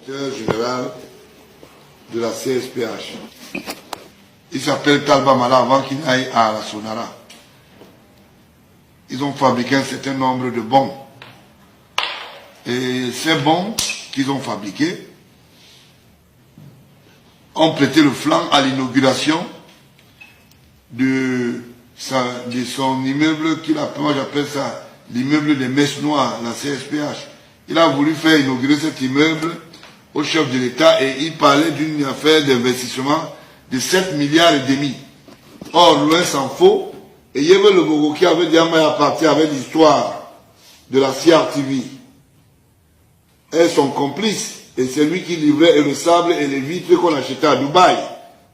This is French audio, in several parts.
directeur général de la CSPH. Il s'appelle Talba Mala avant qu'il n'aille à la Sonara. Ils ont fabriqué un certain nombre de bons. Et ces bons qu'ils ont fabriqués ont prêté le flanc à l'inauguration de son immeuble qu'il appelle, moi j'appelle ça l'immeuble des Messes Noires, la CSPH. Il a voulu faire inaugurer cet immeuble au chef de l'État et il parlait d'une affaire d'investissement de 7 milliards et demi. Or, loin s'en faut, et il y avait le Bogo qui avait déjà appartenu avec l'histoire de la CRTV. Elles sont complices, et c'est lui qui livrait le sable et les vitres qu'on achetait à Dubaï,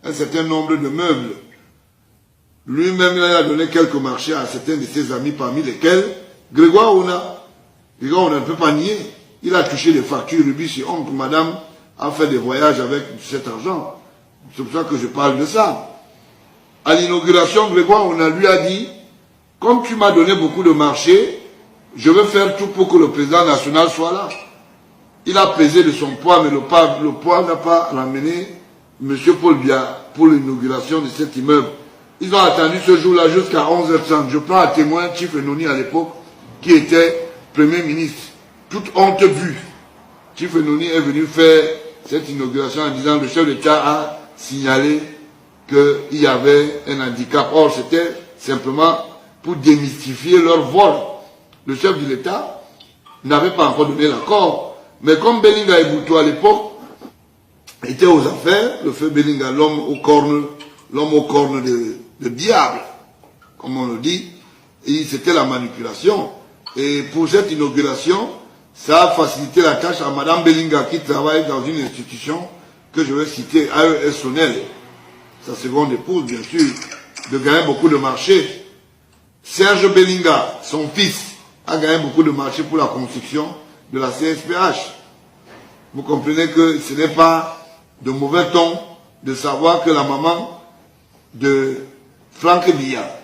un certain nombre de meubles. Lui-même, il a donné quelques marchés à certains de ses amis, parmi lesquels Grégoire Ona. Grégoire Ona ne peut pas nier. Il a touché des factures, lui, si oncle, madame, a fait des voyages avec cet argent. C'est pour ça que je parle de ça. À l'inauguration, Grégoire Ona lui a dit, comme tu m'as donné beaucoup de marchés, je vais faire tout pour que le président national soit là. Il a pesé de son poids, mais le poids n'a pas ramené M. Paul Biya pour l'inauguration de cet immeuble. Ils ont attendu ce jour-là jusqu'à 11h30. Je prends à témoin Chief Enoni à l'époque, qui était Premier ministre. Toute honte vue. Chief Enoni est venu faire cette inauguration en disant que le chef d'État a signalé qu'il y avait un handicap. Or, c'était simplement pour démystifier leur vol. Le chef de l'État n'avait pas encore donné l'accord. Mais comme Belinga et Boutou à l'époque étaient aux affaires, le feu Belinga, l'homme au corne de diable, comme on le dit, c'était la manipulation. Et pour cette inauguration, ça a facilité la tâche à Madame Belinga qui travaille dans une institution que je vais citer, AES Sonel, sa seconde épouse bien sûr, de gagner beaucoup de marchés. Serge Belinga, son fils, a gagné beaucoup de marchés pour la construction de la CSPH. Vous comprenez que ce n'est pas de mauvais ton de savoir que la maman de Franck Biya,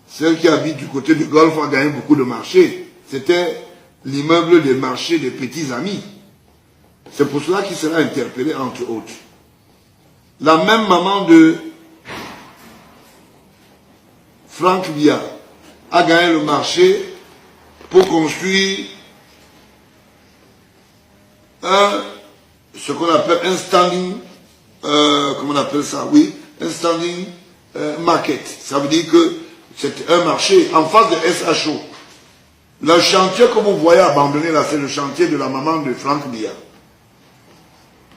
celle qui habite du côté du Golfe, a gagné beaucoup de marchés. C'était l'immeuble des marchés des petits amis. C'est pour cela qu'il sera interpellé, entre autres. La même maman de Franck Biya a gagné le marché pour construire ce qu'on appelle un standing, comment on appelle ça, oui, un standing market. Ça veut dire que c'est un marché en face de SHO. Le chantier que vous voyez abandonné là, c'est le chantier de la maman de Franck Biya.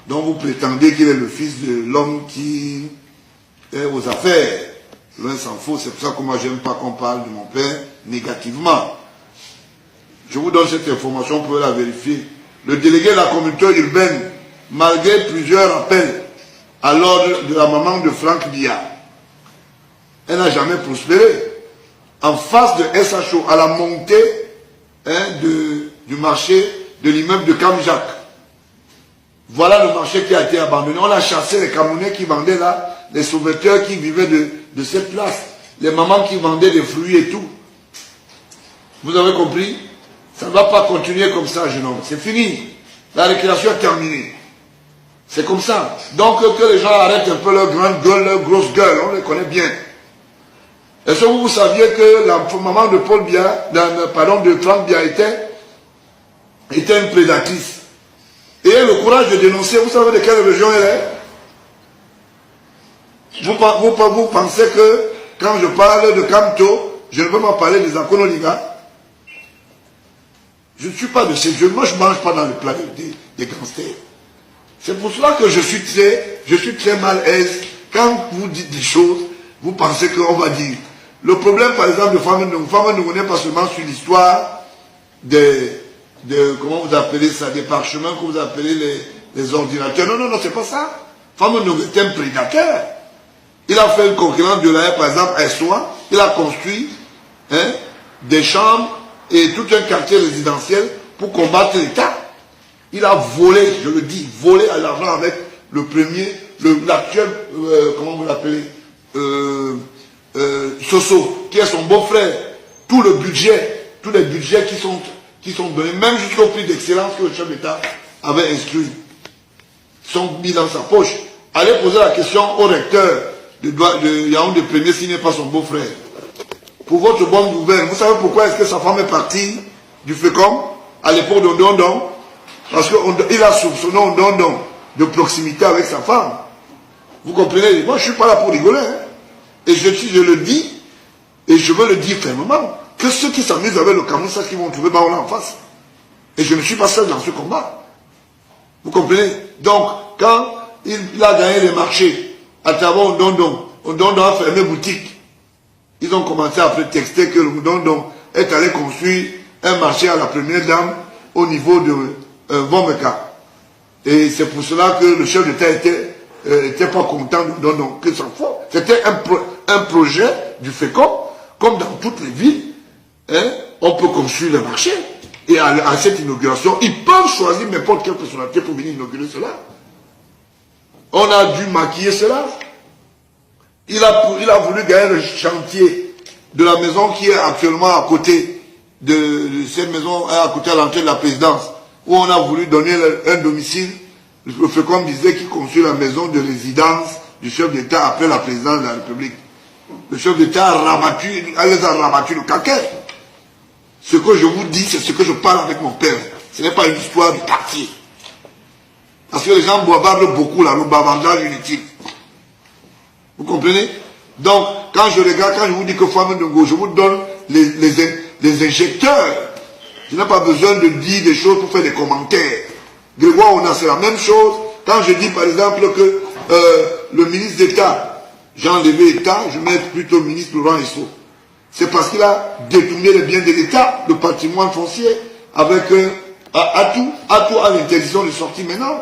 Donc vous prétendez qu'il est le fils de l'homme qui est aux affaires. Loin s'en faut, c'est pour ça que moi j'aime pas qu'on parle de mon père négativement. Je vous donne cette information pour la vérifier. Le délégué de la communauté urbaine, malgré plusieurs appels à l'ordre de la maman de Franck Biya, elle n'a jamais prospéré. En face de SHO, à la montée du marché de l'immeuble de Kamjak. Voilà le marché qui a été abandonné. On a chassé les Camerounais qui vendaient là, les sauveteurs qui vivaient de cette place, les mamans qui vendaient des fruits et tout. Vous avez compris? Ça ne va pas continuer comme ça, jeune homme. C'est fini. La récréation est terminée. C'est comme ça. Donc que les gens arrêtent un peu leur grande gueule, leur grosse gueule. On les connaît bien. Est-ce que vous saviez que la maman de Paul Biya, de Franck Biya était une prédatrice? Et elle a le courage de dénoncer. Vous savez de quelle région elle est? Vous pensez que quand je parle de Kamto, je ne veux pas parler des Akonoliga? Je ne suis pas de ces jeux. Moi, je ne mange pas dans le plat des gangsters. C'est pour cela que je suis très mal à l'aise. Quand vous dites des choses, vous pensez qu'on va dire. Le problème, par exemple, de Femme Nougou n'est pas seulement sur l'histoire comment vous appelez ça, des parchemins que vous appelez les ordinateurs. Non, c'est pas ça. Femme Nougou est un prédateur. Il a fait une concurrence de la par exemple, à Soin. Il a construit des chambres et tout un quartier résidentiel pour combattre l'État. Il a volé, je le dis, volé à l'argent avec l'actuel, comment vous l'appelez, Soso, qui est son beau-frère. Tous les budgets qui sont donnés, même jusqu'au prix d'excellence que le chef d'État avait instruit. sont mis dans sa poche. Allez poser la question au recteur de Yaoundé Premier s'il n'est pas son beau-frère. Pour votre bonne nouvelle, vous savez pourquoi est-ce que sa femme est partie du FECOM à l'époque de Ndondon? Parce qu'il a soupçonné Ndondon de proximité avec sa femme. Vous comprenez? Moi, je ne suis pas là pour rigoler. Hein. Et je le dis, et je veux le dire fermement, que ceux qui s'amusent avec le Cameroun, c'est ce qu'ils vont trouver Baola en face. Et je ne suis pas seul dans ce combat. Vous comprenez? Donc, quand il a gagné les marchés à travers Ndondon a fermé boutique. Ils ont commencé à prétexter que Ndondon est allé construire un marché à la première dame au niveau de Vomeka. Et c'est pour cela que le chef d'État était pas content de Ndondon, que ça faut. C'était un projet du FECOM, comme dans toutes les villes, hein, on peut construire le marché. Et à cette inauguration, ils peuvent choisir n'importe quelle personnalité pour venir inaugurer cela. On a dû maquiller cela. Il a voulu gagner le chantier de la maison qui est actuellement à côté de cette maison, à côté à l'entrée de la présidence, où on a voulu donner un domicile. Le FECOM disait qu'il construit la maison de résidence du chef d'État après la présidence de la République. Le chef d'État les a rabattu le calcaire. Ce que je vous dis, c'est ce que je parle avec mon père. Ce n'est pas une histoire du quartier. Parce que les gens bavardent beaucoup là, le bavardage inutile. Vous comprenez? Donc, quand je regarde, quand je vous dis que Femme Ndongo, je vous donne les injecteurs. Je n'ai pas besoin de dire des choses pour faire des commentaires. Grégoire, on a c'est la même chose. Quand je dis par exemple que le ministre d'État, j'ai enlevé l'État, je mets plutôt le ministre Laurent Esso. C'est parce qu'il a détourné les biens de l'État, le patrimoine foncier, avec Atout a l'interdiction de sortie maintenant.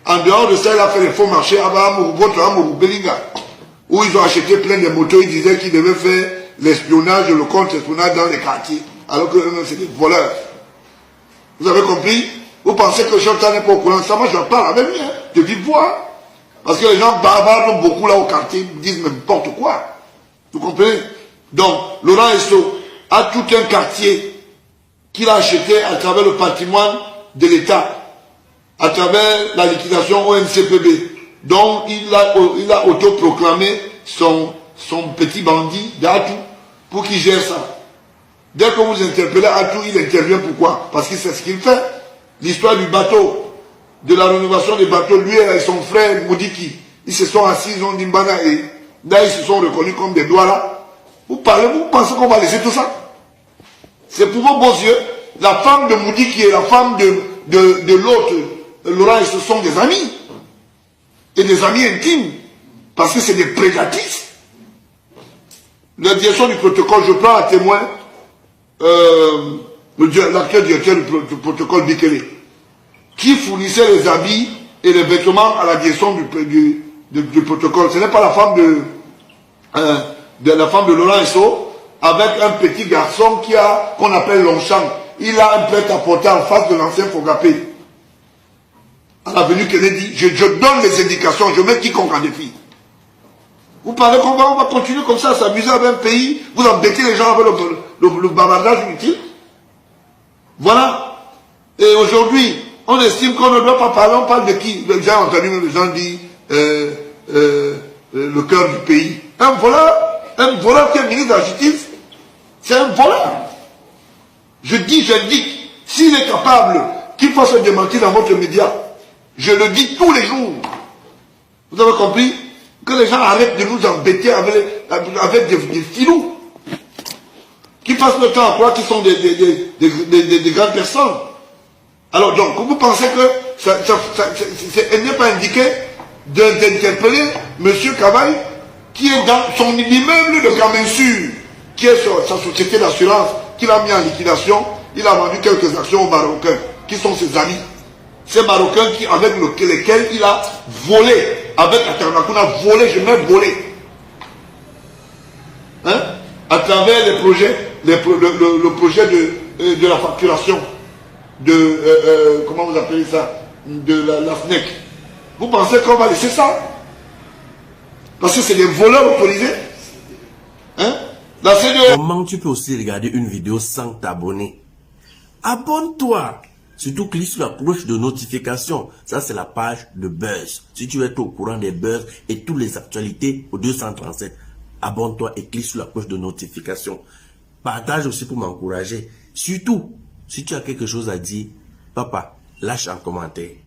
En dehors de ça, il a fait les faux marchés à votre Amourou Belinga, où ils ont acheté plein de motos, ils disaient qu'ils devaient faire l'espionnage, le contre-espionnage dans les quartiers, alors que eux-mêmes c'est des voleurs. Vous avez compris? Vous pensez que Chantal n'est pas au courant de ça? Moi je parle avec lui, hein, de vive voix. Parce que les gens bavardent beaucoup là au quartier, disent n'importe quoi. Vous comprenez? Donc, Laurent Esso a tout un quartier qu'il a acheté à travers le patrimoine de l'État, à travers la liquidation ONCPB, dont il a autoproclamé son petit bandit d'Atou pour qu'il gère ça. Dès que vous interpellez Atou, il intervient. Pourquoi? Parce qu'il sait ce qu'il fait. L'histoire du bateau, de la rénovation des bateaux, lui et son frère Moudiki, ils se sont assis, ils ont dit Mbana et là ils se sont reconnus comme des doigts là. Vous pensez qu'on va laisser tout ça? C'est pour vos beaux yeux. La femme de Moudiki et la femme de l'autre, Laurent, ce sont des amis. Et des amis intimes. Parce que c'est des prédatrices. La direction du protocole, je prends à témoin l'actuel directeur du protocole Bikele, qui fournissait les habits et les vêtements à la direction du protocole. Ce n'est pas la femme de Laurent Esso, avec un petit garçon qu'on appelle Longchamp. Il a un prêt-à-porter en face de l'ancien Fogapé. À l'avenue Kennedy, je donne les indications, je mets quiconque en défi. Vous parlez qu'on va continuer comme ça, s'amuser avec un pays, vous embêtez les gens avec le bavardage inutile. Voilà. Et aujourd'hui, on estime qu'on ne doit pas parler, on parle de qui? J'ai entendu les gens dire le cœur du pays. Un voleur qui est ministre de la Justice, c'est un voleur. J'indique, s'il est capable qu'il fasse se démentir dans votre média, je le dis tous les jours. Vous avez compris? Que les gens arrêtent de nous embêter avec des filous. Qu'ils passent le temps à croire qu'ils sont des grandes personnes. Alors donc, vous pensez que elle n'est pas indiqué d'interpeller M. Cavaille, qui est dans son immeuble de Kamensur, qui est sa société d'assurance, qu'il a mis en liquidation. Il a vendu quelques actions aux Marocains, qui sont ses amis. Ces Marocains avec lesquels il a volé, avec Atarmakoun, a volé, je mets volé. Hein? À travers les projets, le projet de la facturation, comment vous appelez ça, de la FNEC. Vous pensez qu'on va laisser ça? Parce que c'est des voleurs autorisés. Hein? La CDE... Comment tu peux aussi regarder une vidéo sans t'abonner? Abonne-toi! Surtout, clique sur la cloche de notification. Ça, c'est la page de Buzz. Si tu veux être au courant des buzz et toutes les actualités au 237, abonne-toi et clique sur la cloche de notification. Partage aussi pour m'encourager. Surtout, si tu as quelque chose à dire, papa, lâche un commentaire.